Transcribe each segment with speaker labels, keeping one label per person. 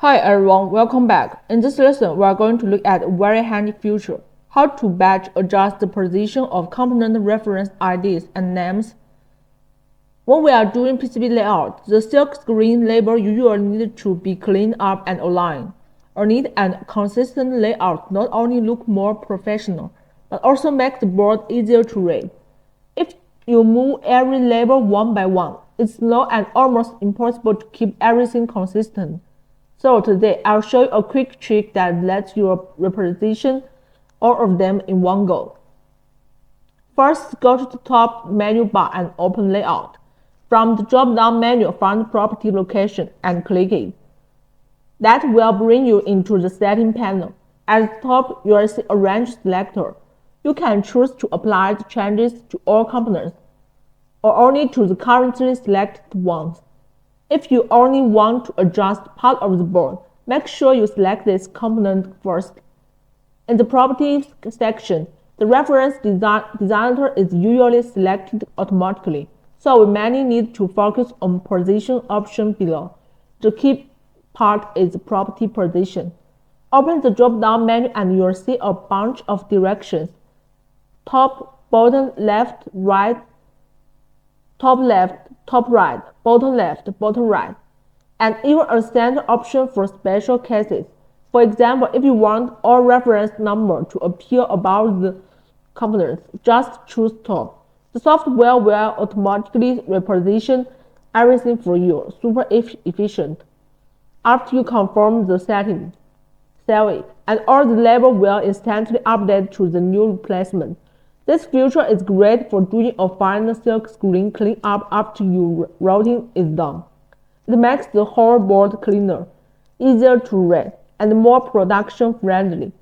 Speaker 1: Hi everyone, welcome back. In this lesson, we are going to look at a very handy feature, how to batch adjust the position of component reference IDs and names. When we are doing PCB layout, the silk screen label usually need to be cleaned up and aligned. A neat and consistent layout not only look more professional, but also makes the board easier to read. If you move every label one by one, it's slow and almost impossible to keep everything consistent. So today, I'll show you a quick trick that lets you reposition all of them in one go. First, go to the top menu bar and open Layout. From the drop-down menu, find Property Location and click it. That will bring you into the Setting panel. At the top, you will see Arrange selector. You can choose to apply the changes to all components, or only to the currently selected ones. If you only want to adjust part of the board, make sure you select this component first. In the Properties section, the reference designator is usually selected automatically, so we mainly need to focus on position option below. The key part is property position. Open the drop-down menu and you'll see a bunch of directions. Top, bottom, left, right, top left, top right, bottom left, bottom right, and even a center option for special cases. For example, if you want all reference number to appear above the components, just choose top. The software will automatically reposition everything for you, super efficient. After you confirm the setting, save it, and all the label will instantly update to the new replacement. This feature is great for doing a final silk screen cleanup after your routing is done. It makes the whole board cleaner, easier to read, and more production friendly.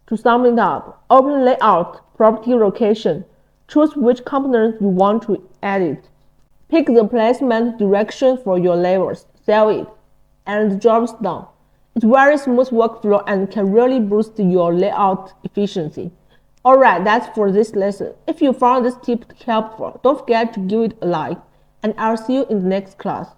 Speaker 1: To sum it up, open Layout, Property Location, choose which components you want to edit. Pick the placement direction for your labels, save it, and the job's done. It's very smooth workflow and can really boost your layout efficiency. Alright, that's for this lesson. If you found this tip helpful, don't forget to give it a like, and I'll see you in the next class.